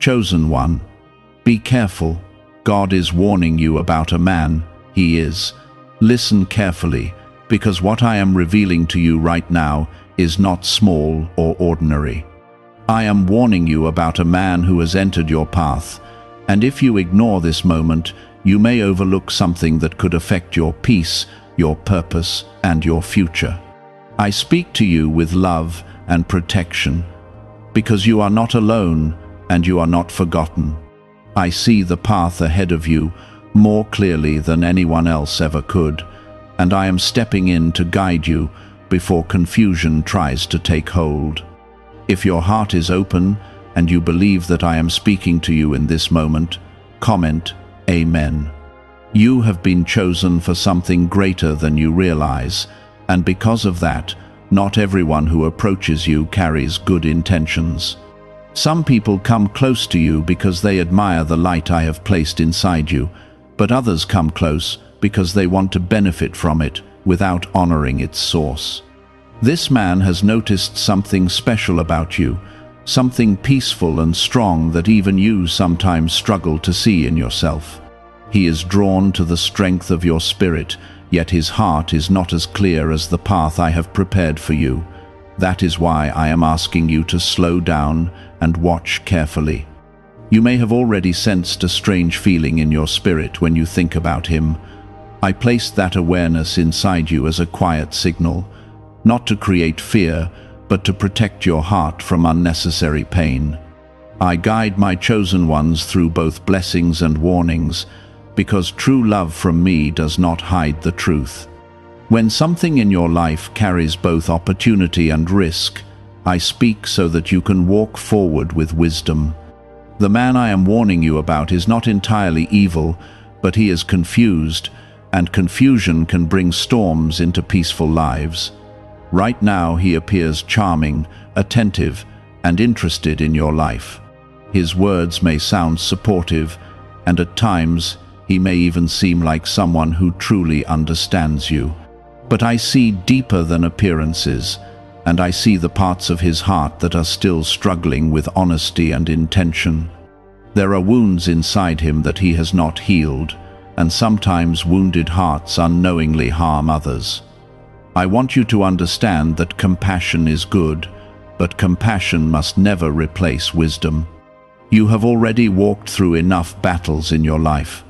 Chosen one, be careful. God is warning you about a man. He is. Listen carefully, because what I am revealing to you right now is not small or ordinary. I am warning you about a man who has entered your path, and if you ignore this moment, you may overlook something that could affect your peace, your purpose, and your future. I speak to you with love and protection, because you are not alone and you are not forgotten. I see the path ahead of you more clearly than anyone else ever could, and I am stepping in to guide you before confusion tries to take hold. If your heart is open and you believe that I am speaking to you in this moment, comment Amen. You have been chosen for something greater than you realize, and because of that, not everyone who approaches you carries good intentions. Some people come close to you because they admire the light I have placed inside you, but others come close because they want to benefit from it without honoring its source. This man has noticed something special about you, something peaceful and strong that even you sometimes struggle to see in yourself. He is drawn to the strength of your spirit, yet his heart is not as clear as the path I have prepared for you. That is why I am asking you to slow down and watch carefully. You may have already sensed a strange feeling in your spirit when you think about him. I placed that awareness inside you as a quiet signal, not to create fear, but to protect your heart from unnecessary pain. I guide my chosen ones through both blessings and warnings, because true love from me does not hide the truth. When something in your life carries both opportunity and risk, I speak so that you can walk forward with wisdom. The man I am warning you about is not entirely evil, but he is confused, and confusion can bring storms into peaceful lives. Right now he appears charming, attentive, and interested in your life. His words may sound supportive, and at times he may even seem like someone who truly understands you. But I see deeper than appearances, and I see the parts of his heart that are still struggling with honesty and intention. There are wounds inside him that he has not healed, and sometimes wounded hearts unknowingly harm others. I want you to understand that compassion is good, but compassion must never replace wisdom. You have already walked through enough battles in your life.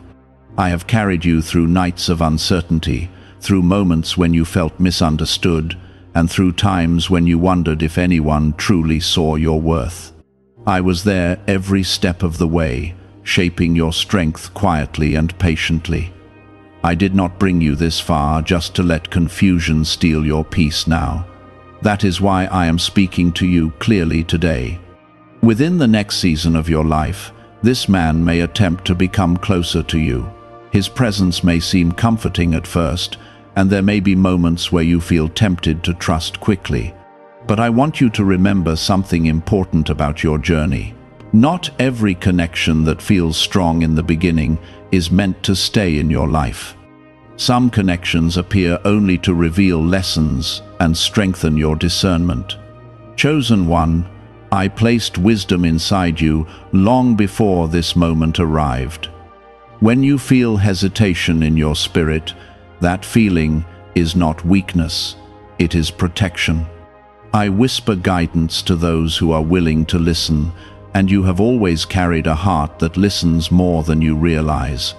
I have carried you through nights of uncertainty, through moments when you felt misunderstood, and through times when you wondered if anyone truly saw your worth. I was there every step of the way, shaping your strength quietly and patiently. I did not bring you this far just to let confusion steal your peace now. That is why I am speaking to you clearly today. Within the next season of your life, this man may attempt to become closer to you. His presence may seem comforting at first, and there may be moments where you feel tempted to trust quickly. But I want you to remember something important about your journey. Not every connection that feels strong in the beginning is meant to stay in your life. Some connections appear only to reveal lessons and strengthen your discernment. Chosen one, I placed wisdom inside you long before this moment arrived. When you feel hesitation in your spirit, that feeling is not weakness, it is protection. I whisper guidance to those who are willing to listen, and you have always carried a heart that listens more than you realize.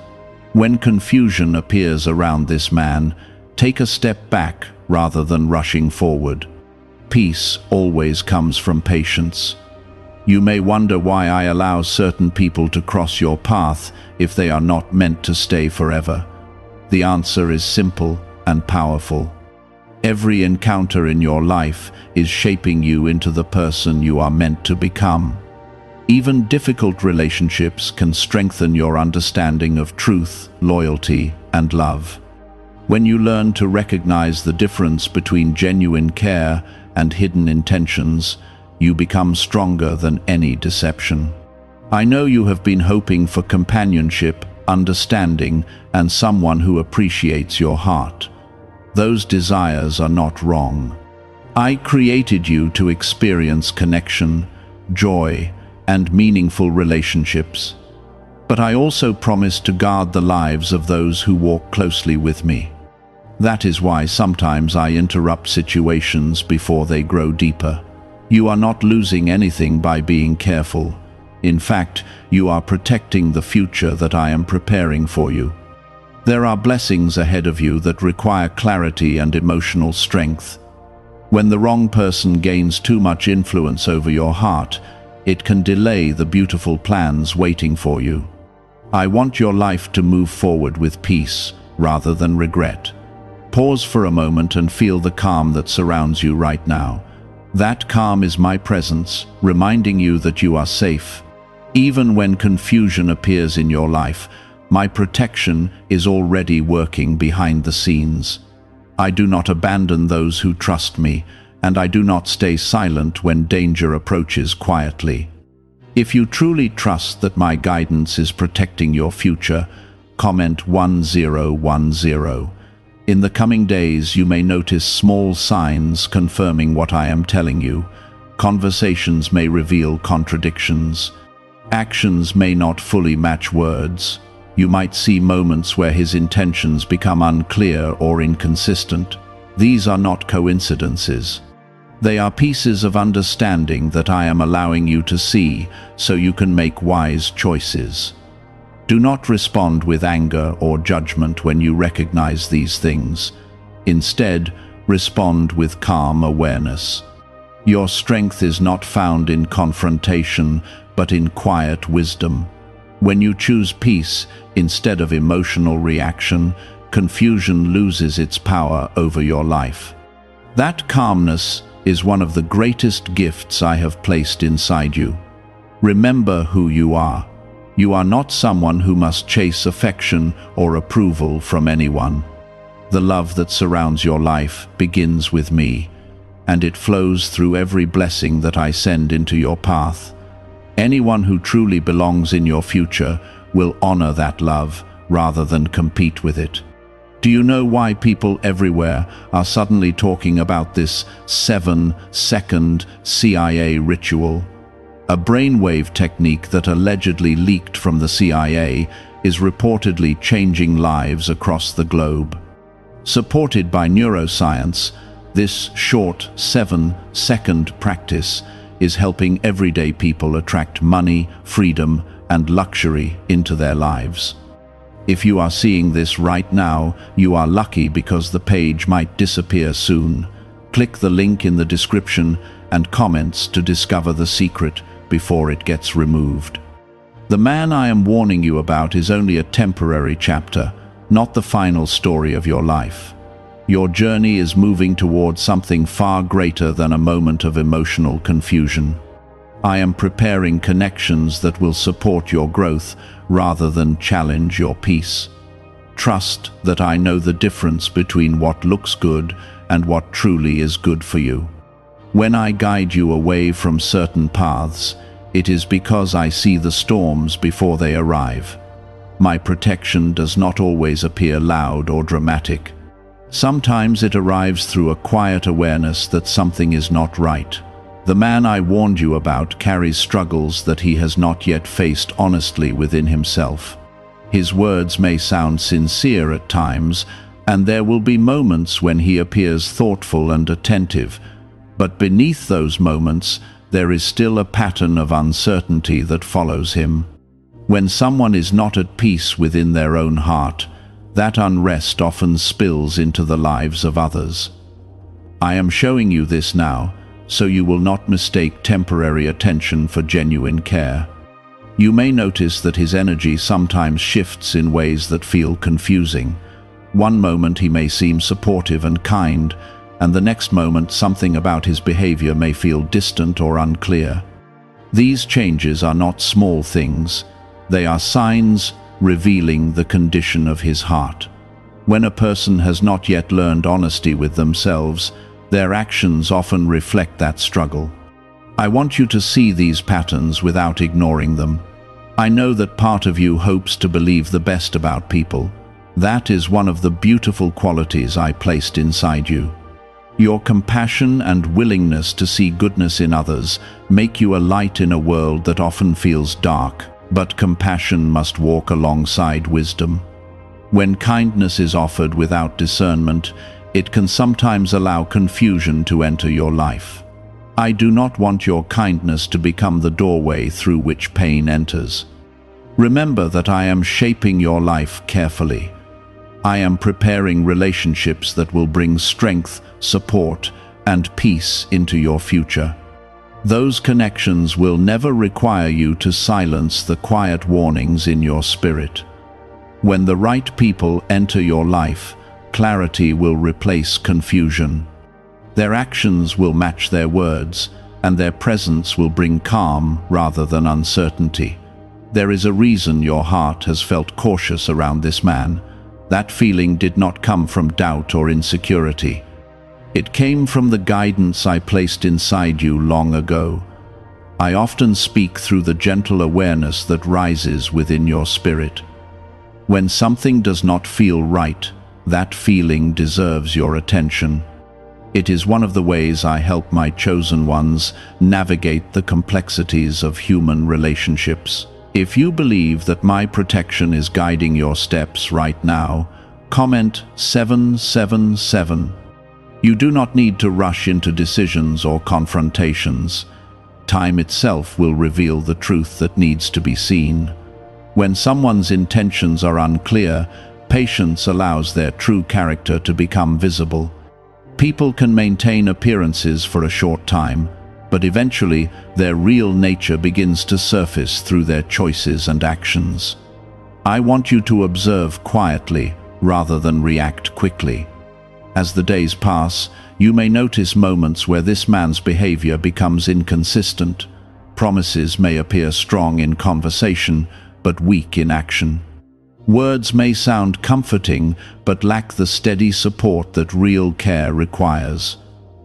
When confusion appears around this man, take a step back rather than rushing forward. Peace always comes from patience. You may wonder why I allow certain people to cross your path if they are not meant to stay forever. The answer is simple and powerful. Every encounter in your life is shaping you into the person you are meant to become. Even difficult relationships can strengthen your understanding of truth, loyalty, and love. When you learn to recognize the difference between genuine care and hidden intentions, you become stronger than any deception. I know you have been hoping for companionship, understanding, and someone who appreciates your heart. Those desires are not wrong. I created you to experience connection, joy, and meaningful relationships. But I also promise to guard the lives of those who walk closely with me. That is why sometimes I interrupt situations before they grow deeper. You are not losing anything by being careful. In fact, you are protecting the future that I am preparing for you. There are blessings ahead of you that require clarity and emotional strength. When the wrong person gains too much influence over your heart, it can delay the beautiful plans waiting for you. I want your life to move forward with peace rather than regret. Pause for a moment and feel the calm that surrounds you right now. That calm is my presence, reminding you that you are safe. Even when confusion appears in your life, my protection is already working behind the scenes. I do not abandon those who trust me, and I do not stay silent when danger approaches quietly. If you truly trust that my guidance is protecting your future, comment 1010. In the coming days, you may notice small signs confirming what I am telling you. Conversations may reveal contradictions. Actions may not fully match words. You might see moments where his intentions become unclear or inconsistent. These are not coincidences. They are pieces of understanding that I am allowing you to see so you can make wise choices. Do not respond with anger or judgment when you recognize these things. Instead, respond with calm awareness. Your strength is not found in confrontation, but in quiet wisdom. When you choose peace instead of emotional reaction, confusion loses its power over your life. That calmness is one of the greatest gifts I have placed inside you. Remember who you are. You are not someone who must chase affection or approval from anyone. The love that surrounds your life begins with me, and it flows through every blessing that I send into your path. Anyone who truly belongs in your future will honor that love rather than compete with it. Do you know why people everywhere are suddenly talking about this 7-second CIA ritual? A brainwave technique that allegedly leaked from the CIA is reportedly changing lives across the globe. Supported by neuroscience, this short 7-second practice is helping everyday people attract money, freedom, and luxury into their lives. If you are seeing this right now, you are lucky because the page might disappear soon. Click the link in the description and comments to discover the secret before it gets removed. The man I am warning you about is only a temporary chapter, not the final story of your life. Your journey is moving towards something far greater than a moment of emotional confusion. I am preparing connections that will support your growth rather than challenge your peace. Trust that I know the difference between what looks good and what truly is good for you. When I guide you away from certain paths, it is because I see the storms before they arrive. My protection does not always appear loud or dramatic. Sometimes it arrives through a quiet awareness that something is not right. The man I warned you about carries struggles that he has not yet faced honestly within himself. His words may sound sincere at times, and there will be moments when he appears thoughtful and attentive, but beneath those moments, there is still a pattern of uncertainty that follows him. When someone is not at peace within their own heart, that unrest often spills into the lives of others. I am showing you this now, so you will not mistake temporary attention for genuine care. You may notice that his energy sometimes shifts in ways that feel confusing. One moment he may seem supportive and kind, and the next moment something about his behavior may feel distant or unclear. These changes are not small things. They are signs revealing the condition of his heart. When a person has not yet learned honesty with themselves, their actions often reflect that struggle. I want you to see these patterns without ignoring them. I know that part of you hopes to believe the best about people. That is one of the beautiful qualities I placed inside you. Your compassion and willingness to see goodness in others make you a light in a world that often feels dark, but compassion must walk alongside wisdom. When kindness is offered without discernment, it can sometimes allow confusion to enter your life. I do not want your kindness to become the doorway through which pain enters. Remember that I am shaping your life carefully. I am preparing relationships that will bring strength, support, and peace into your future. Those connections will never require you to silence the quiet warnings in your spirit. When the right people enter your life, clarity will replace confusion. Their actions will match their words, and their presence will bring calm rather than uncertainty. There is a reason your heart has felt cautious around this man. That feeling did not come from doubt or insecurity. It came from the guidance I placed inside you long ago. I often speak through the gentle awareness that rises within your spirit. When something does not feel right, that feeling deserves your attention. It is one of the ways I help my chosen ones navigate the complexities of human relationships. If you believe that my protection is guiding your steps right now, comment 777. You do not need to rush into decisions or confrontations. Time itself will reveal the truth that needs to be seen. When someone's intentions are unclear, patience allows their true character to become visible. People can maintain appearances for a short time, but eventually their real nature begins to surface through their choices and actions. I want you to observe quietly rather than react quickly. As the days pass, you may notice moments where this man's behavior becomes inconsistent. Promises may appear strong in conversation, but weak in action. Words may sound comforting, but lack the steady support that real care requires.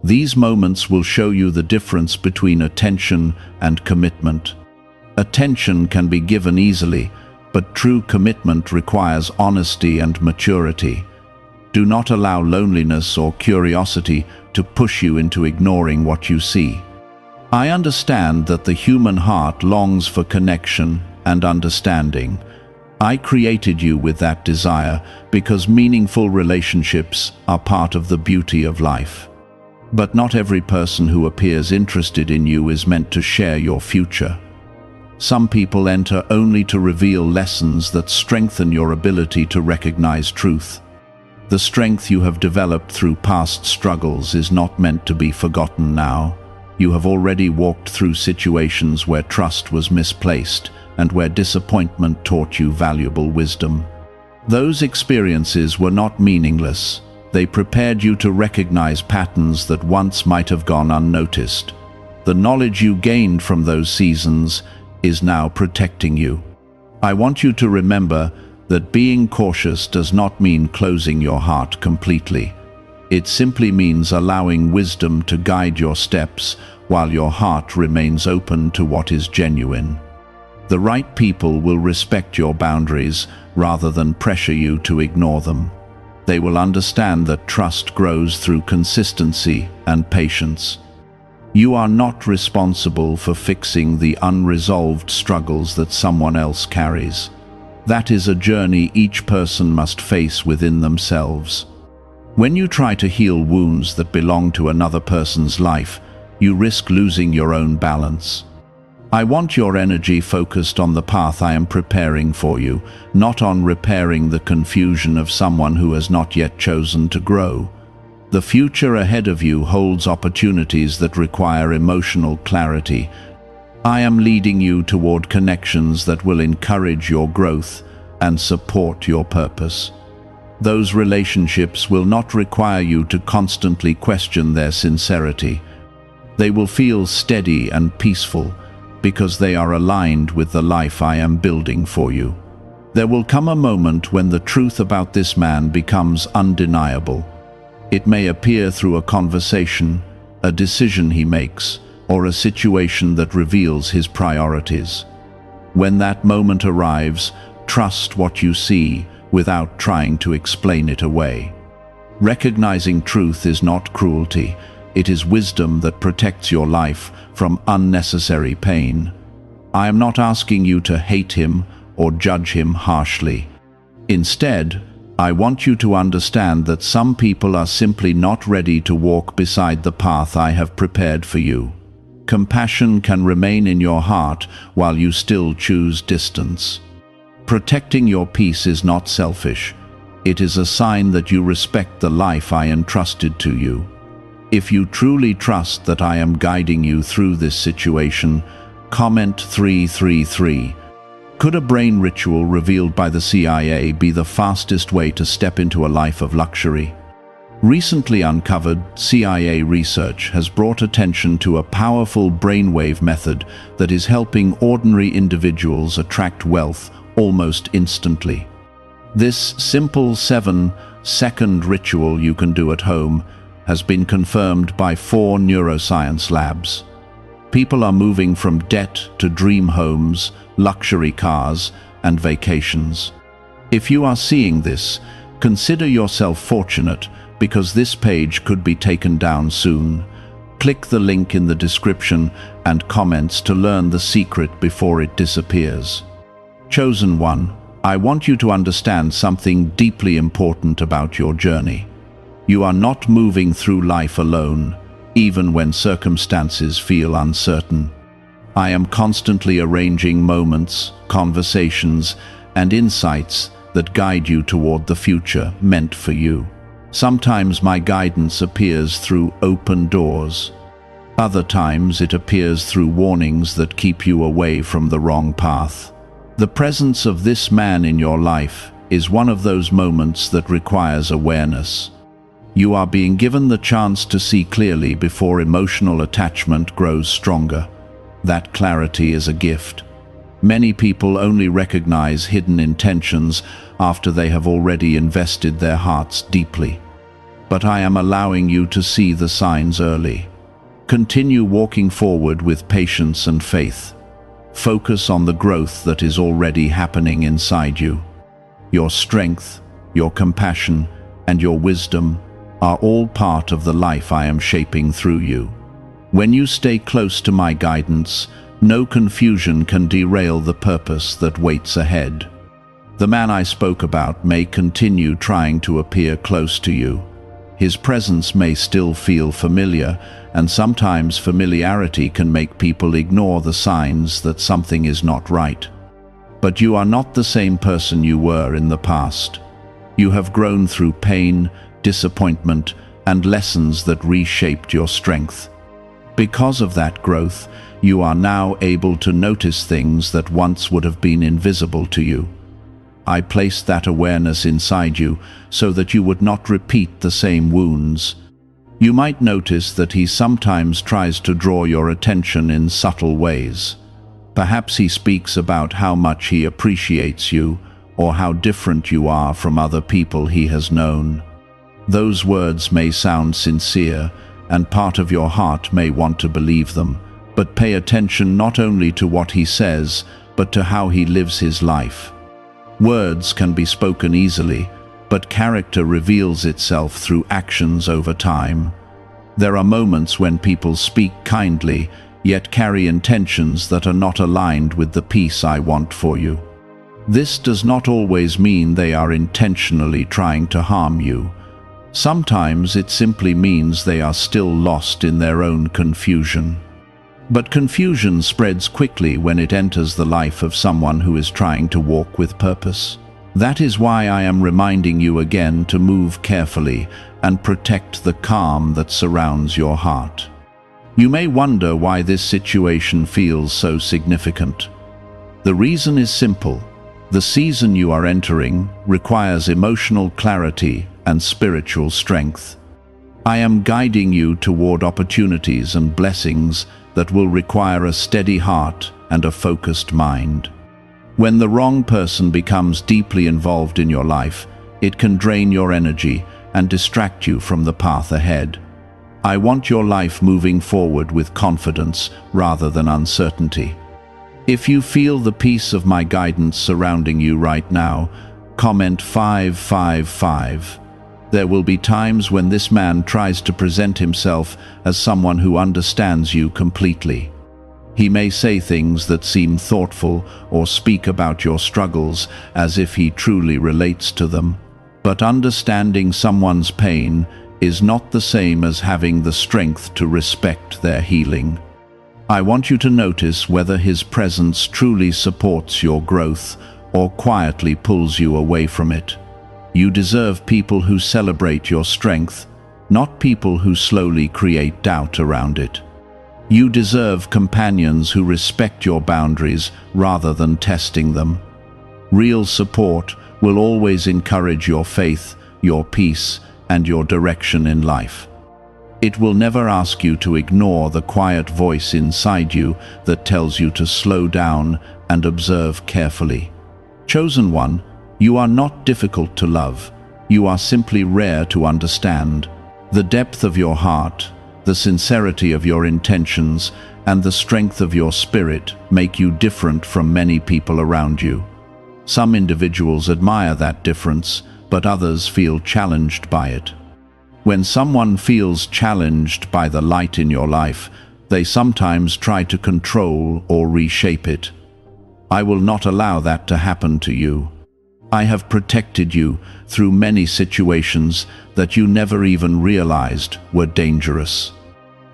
These moments will show you the difference between attention and commitment. Attention can be given easily, but true commitment requires honesty and maturity. Do not allow loneliness or curiosity to push you into ignoring what you see. I understand that the human heart longs for connection and understanding. I created you with that desire because meaningful relationships are part of the beauty of life. But not every person who appears interested in you is meant to share your future. Some people enter only to reveal lessons that strengthen your ability to recognize truth. The strength you have developed through past struggles is not meant to be forgotten now. You have already walked through situations where trust was misplaced and where disappointment taught you valuable wisdom. Those experiences were not meaningless. They prepared you to recognize patterns that once might have gone unnoticed. The knowledge you gained from those seasons is now protecting you. I want you to remember that being cautious does not mean closing your heart completely. It simply means allowing wisdom to guide your steps while your heart remains open to what is genuine. The right people will respect your boundaries rather than pressure you to ignore them. They will understand that trust grows through consistency and patience. You are not responsible for fixing the unresolved struggles that someone else carries. That is a journey each person must face within themselves. When you try to heal wounds that belong to another person's life, you risk losing your own balance. I want your energy focused on the path I am preparing for you, not on repairing the confusion of someone who has not yet chosen to grow. The future ahead of you holds opportunities that require emotional clarity. I am leading you toward connections that will encourage your growth and support your purpose. Those relationships will not require you to constantly question their sincerity. They will feel steady and peaceful because they are aligned with the life I am building for you. There will come a moment when the truth about this man becomes undeniable. It may appear through a conversation, a decision he makes, or a situation that reveals his priorities. When that moment arrives, trust what you see without trying to explain it away. Recognizing truth is not cruelty. It is wisdom that protects your life from unnecessary pain. I am not asking you to hate him or judge him harshly. Instead, I want you to understand that some people are simply not ready to walk beside the path I have prepared for you. Compassion can remain in your heart while you still choose distance. Protecting your peace is not selfish. It is a sign that you respect the life I entrusted to you. If you truly trust that I am guiding you through this situation, comment 333. Could a brain ritual revealed by the CIA be the fastest way to step into a life of luxury? Recently uncovered CIA research has brought attention to a powerful brainwave method that is helping ordinary individuals attract wealth almost instantly. This simple 7-second ritual you can do at home has been confirmed by 4 neuroscience labs. People are moving from debt to dream homes, luxury cars, and vacations. If you are seeing this, consider yourself fortunate because this page could be taken down soon. Click the link in the description and comments to learn the secret before it disappears. Chosen one, I want you to understand something deeply important about your journey. You are not moving through life alone, even when circumstances feel uncertain. I am constantly arranging moments, conversations, and insights that guide you toward the future meant for you. Sometimes my guidance appears through open doors. Other times it appears through warnings that keep you away from the wrong path. The presence of this man in your life is one of those moments that requires awareness. You are being given the chance to see clearly before emotional attachment grows stronger. That clarity is a gift. Many people only recognize hidden intentions after they have already invested their hearts deeply. But I am allowing you to see the signs early. Continue walking forward with patience and faith. Focus on the growth that is already happening inside you. Your strength, your compassion, and your wisdom are all part of the life I am shaping through you. When you stay close to my guidance, no confusion can derail the purpose that waits ahead. The man I spoke about may continue trying to appear close to you. His presence may still feel familiar, and sometimes familiarity can make people ignore the signs that something is not right. But you are not the same person you were in the past. You have grown through pain, disappointment, and lessons that reshaped your strength. Because of that growth, you are now able to notice things that once would have been invisible to you. I placed that awareness inside you so that you would not repeat the same wounds. You might notice that he sometimes tries to draw your attention in subtle ways. Perhaps he speaks about how much he appreciates you, or how different you are from other people he has known. Those words may sound sincere, and part of your heart may want to believe them, but pay attention not only to what he says, but to how he lives his life. Words can be spoken easily, but character reveals itself through actions over time. There are moments when people speak kindly, yet carry intentions that are not aligned with the peace I want for you. This does not always mean they are intentionally trying to harm you. Sometimes it simply means they are still lost in their own confusion. But confusion spreads quickly when it enters the life of someone who is trying to walk with purpose. That is why I am reminding you again to move carefully and protect the calm that surrounds your heart. You may wonder why this situation feels so significant. The reason is simple. The season you are entering requires emotional clarity and spiritual strength. I am guiding you toward opportunities and blessings that will require a steady heart and a focused mind. When the wrong person becomes deeply involved in your life, it can drain your energy and distract you from the path ahead. I want your life moving forward with confidence rather than uncertainty. If you feel the peace of my guidance surrounding you right now, comment 555. There will be times when this man tries to present himself as someone who understands you completely. He may say things that seem thoughtful or speak about your struggles as if he truly relates to them. But understanding someone's pain is not the same as having the strength to respect their healing. I want you to notice whether his presence truly supports your growth or quietly pulls you away from it. You deserve people who celebrate your strength, not people who slowly create doubt around it. You deserve companions who respect your boundaries rather than testing them. Real support will always encourage your faith, your peace, and your direction in life. It will never ask you to ignore the quiet voice inside you that tells you to slow down and observe carefully. Chosen one, you are not difficult to love. You are simply rare to understand. The depth of your heart, the sincerity of your intentions, and the strength of your spirit make you different from many people around you. Some individuals admire that difference, but others feel challenged by it. When someone feels challenged by the light in your life, they sometimes try to control or reshape it. I will not allow that to happen to you. I have protected you through many situations that you never even realized were dangerous.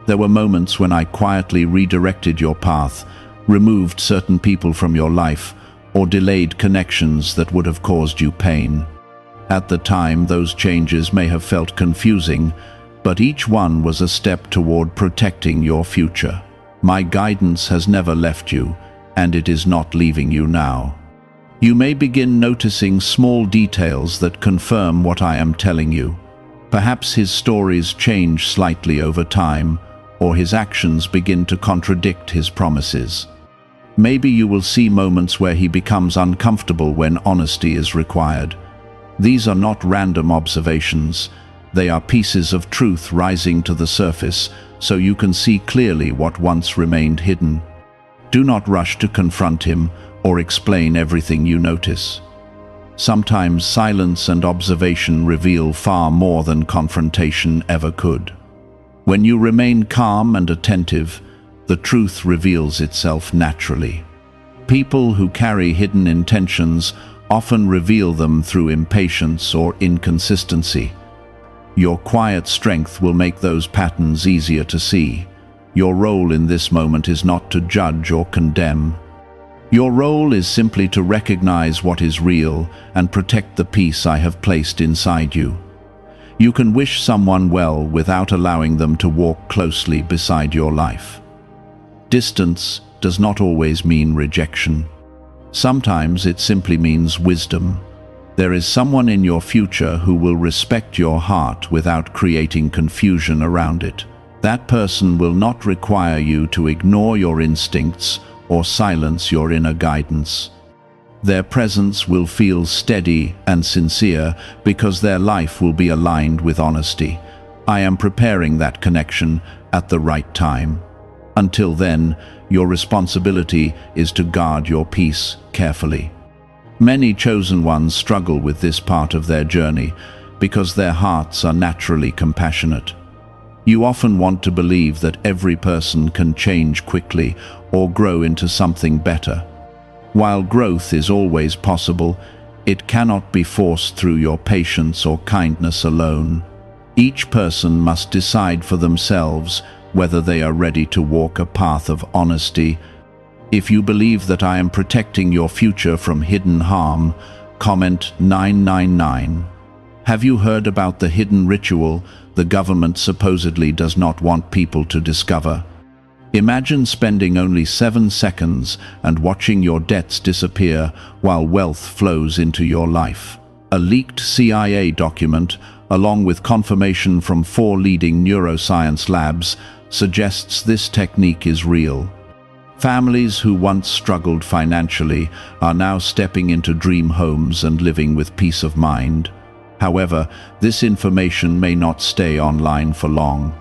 There were moments when I quietly redirected your path, removed certain people from your life, or delayed connections that would have caused you pain. At the time, those changes may have felt confusing, but each one was a step toward protecting your future. My guidance has never left you, and it is not leaving you now. You may begin noticing small details that confirm what I am telling you. Perhaps his stories change slightly over time, or his actions begin to contradict his promises. Maybe you will see moments where he becomes uncomfortable when honesty is required. These are not random observations. They are pieces of truth rising to the surface, so you can see clearly what once remained hidden. Do not rush to confront him or explain everything you notice. Sometimes silence and observation reveal far more than confrontation ever could. When you remain calm and attentive, the truth reveals itself naturally. People who carry hidden intentions often reveal them through impatience or inconsistency. Your quiet strength will make those patterns easier to see. Your role in this moment is not to judge or condemn. Your role is simply to recognize what is real and protect the peace I have placed inside you. You can wish someone well without allowing them to walk closely beside your life. Distance does not always mean rejection. Sometimes it simply means wisdom. There is someone in your future who will respect your heart without creating confusion around it. That person will not require you to ignore your instincts or silence your inner guidance. Their presence will feel steady and sincere because their life will be aligned with honesty. I am preparing that connection at the right time. Until then, your responsibility is to guard your peace carefully. Many chosen ones struggle with this part of their journey because their hearts are naturally compassionate. You often want to believe that every person can change quickly or grow into something better. While growth is always possible, it cannot be forced through your patience or kindness alone. Each person must decide for themselves whether they are ready to walk a path of honesty. If you believe that I am protecting your future from hidden harm, comment 999. Have you heard about the hidden ritual the government supposedly does not want people to discover? Imagine spending only 7 seconds and watching your debts disappear while wealth flows into your life. A leaked CIA document, along with confirmation from 4 leading neuroscience labs, suggests this technique is real. Families who once struggled financially are now stepping into dream homes and living with peace of mind. However, this information may not stay online for long.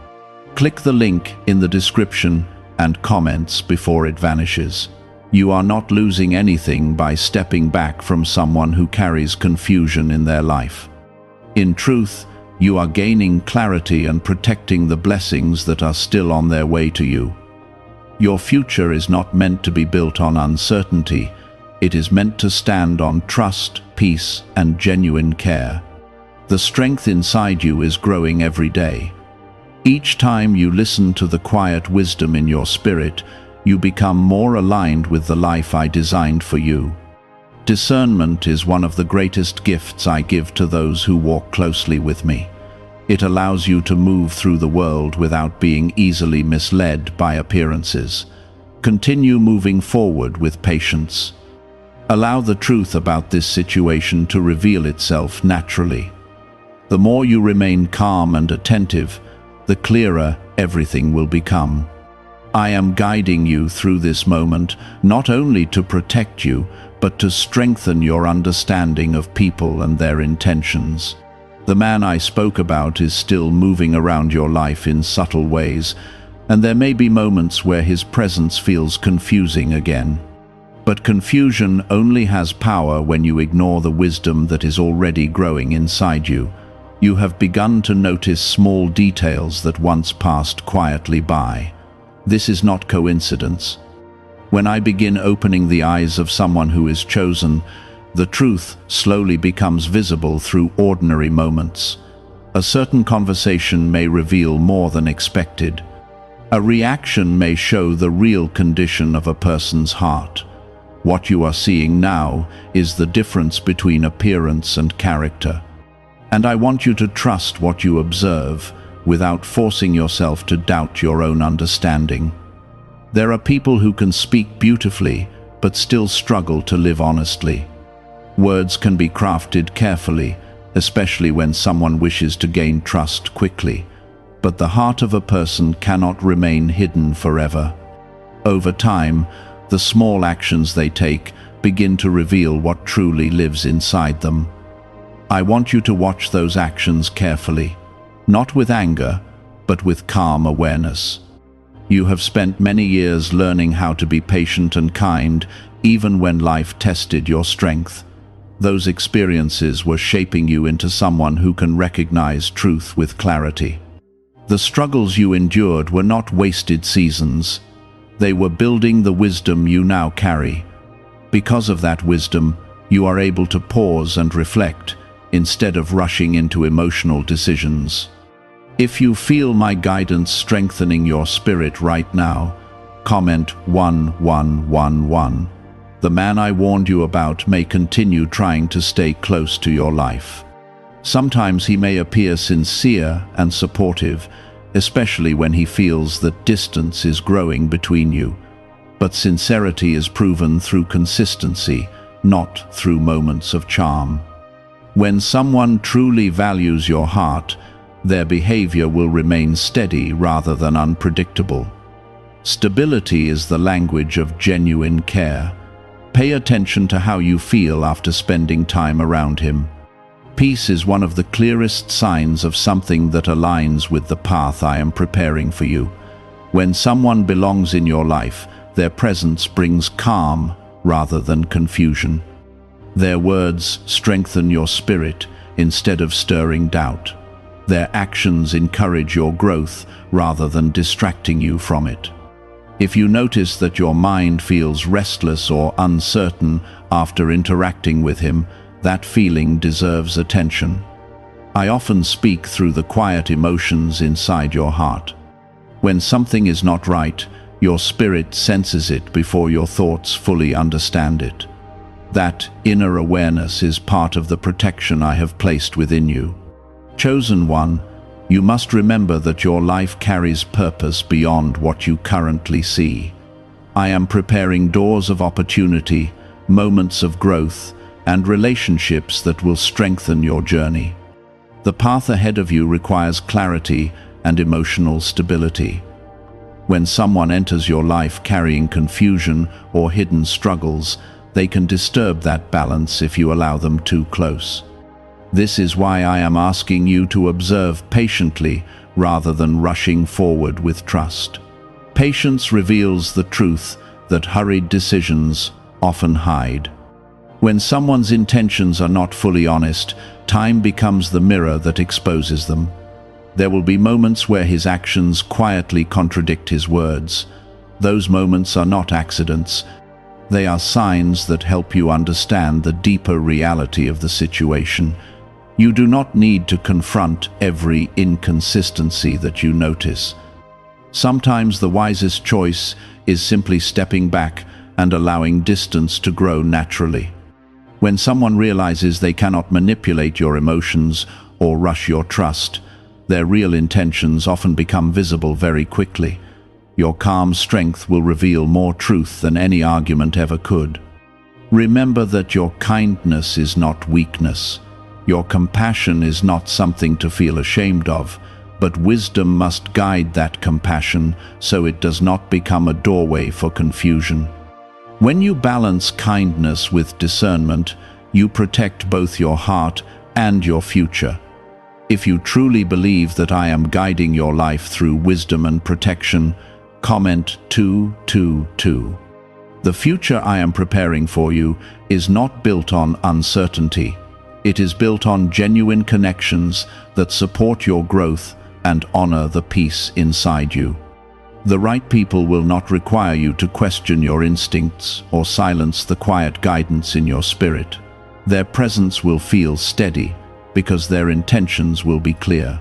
Click the link in the description and comments before it vanishes. You are not losing anything by stepping back from someone who carries confusion in their life. In truth, You are gaining clarity and protecting the blessings that are still on their way to you. Your future is not meant to be built on uncertainty. It is meant to stand on trust, peace, and genuine care. The strength inside you is growing every day. Each time you listen to the quiet wisdom in your spirit, you become more aligned with the life I designed for you. Discernment is one of the greatest gifts I give to those who walk closely with me. It allows you to move through the world without being easily misled by appearances. Continue moving forward with patience. Allow the truth about this situation to reveal itself naturally. The more you remain calm and attentive, the clearer everything will become. I am guiding you through this moment, not only to protect you, but to strengthen your understanding of people and their intentions. The man I spoke about is still moving around your life in subtle ways, and there may be moments where his presence feels confusing again. But confusion only has power when you ignore the wisdom that is already growing inside you. You have begun to notice small details that once passed quietly by. This is not coincidence. When I begin opening the eyes of someone who is chosen, the truth slowly becomes visible through ordinary moments. A certain conversation may reveal more than expected. A reaction may show the real condition of a person's heart. What you are seeing now is the difference between appearance and character. And I want you to trust what you observe without forcing yourself to doubt your own understanding. There are people who can speak beautifully, but still struggle to live honestly. Words can be crafted carefully, especially when someone wishes to gain trust quickly. But the heart of a person cannot remain hidden forever. Over time, the small actions they take begin to reveal what truly lives inside them. I want you to watch those actions carefully, not with anger, but with calm awareness. You have spent many years learning how to be patient and kind, even when life tested your strength. Those experiences were shaping you into someone who can recognize truth with clarity. The struggles you endured were not wasted seasons. They were building the wisdom you now carry. Because of that wisdom, you are able to pause and reflect, instead of rushing into emotional decisions. If you feel my guidance strengthening your spirit right now, comment 1111. The man I warned you about may continue trying to stay close to your life. Sometimes he may appear sincere and supportive, especially when he feels that distance is growing between you. But sincerity is proven through consistency, not through moments of charm. When someone truly values your heart, their behavior will remain steady rather than unpredictable. Stability is the language of genuine care. Pay attention to how you feel after spending time around him. Peace is one of the clearest signs of something that aligns with the path I am preparing for you. When someone belongs in your life, their presence brings calm rather than confusion. Their words strengthen your spirit instead of stirring doubt. Their actions encourage your growth rather than distracting you from it. If you notice that your mind feels restless or uncertain after interacting with him, that feeling deserves attention. I often speak through the quiet emotions inside your heart. When something is not right, your spirit senses it before your thoughts fully understand it. That inner awareness is part of the protection I have placed within you. Chosen one, you must remember that your life carries purpose beyond what you currently see. I am preparing doors of opportunity, moments of growth, and relationships that will strengthen your journey. The path ahead of you requires clarity and emotional stability. When someone enters your life carrying confusion or hidden struggles, they can disturb that balance if you allow them too close. This is why I am asking you to observe patiently rather than rushing forward with trust. Patience reveals the truth that hurried decisions often hide. When someone's intentions are not fully honest, time becomes the mirror that exposes them. There will be moments where his actions quietly contradict his words. Those moments are not accidents. They are signs that help you understand the deeper reality of the situation. You do not need to confront every inconsistency that you notice. Sometimes the wisest choice is simply stepping back and allowing distance to grow naturally. When someone realizes they cannot manipulate your emotions or rush your trust, their real intentions often become visible very quickly. Your calm strength will reveal more truth than any argument ever could. Remember that your kindness is not weakness. Your compassion is not something to feel ashamed of, but wisdom must guide that compassion so it does not become a doorway for confusion. When you balance kindness with discernment, you protect both your heart and your future. If you truly believe that I am guiding your life through wisdom and protection, comment 222. The future I am preparing for you is not built on uncertainty. It is built on genuine connections that support your growth and honor the peace inside you. The right people will not require you to question your instincts or silence the quiet guidance in your spirit. Their presence will feel steady because their intentions will be clear.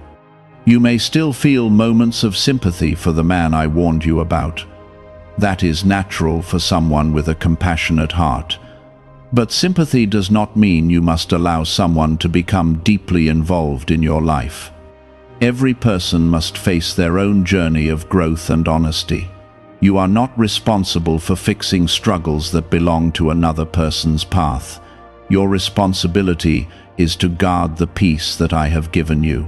You may still feel moments of sympathy for the man I warned you about. That is natural for someone with a compassionate heart. But sympathy does not mean you must allow someone to become deeply involved in your life. Every person must face their own journey of growth and honesty. You are not responsible for fixing struggles that belong to another person's path. Your responsibility is to guard the peace that I have given you.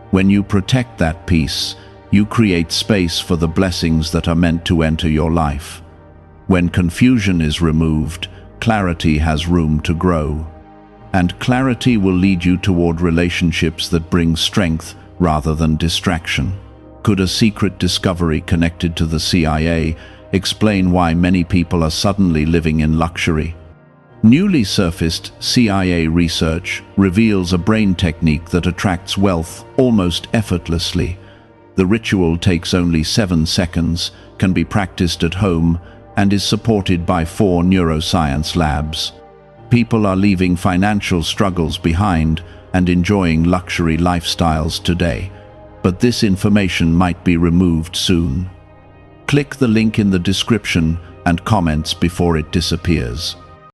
When you protect that peace, you create space for the blessings that are meant to enter your life. When confusion is removed, clarity has room to grow. And clarity will lead you toward relationships that bring strength rather than distraction. Could a secret discovery connected to the CIA explain why many people are suddenly living in luxury? Newly surfaced CIA research reveals a brain technique that attracts wealth almost effortlessly. The ritual takes only 7 seconds, can be practiced at home, and is supported by 4 neuroscience labs. People are leaving financial struggles behind and enjoying luxury lifestyles today, but this information might be removed soon. Click the link in the description and comments before it disappears.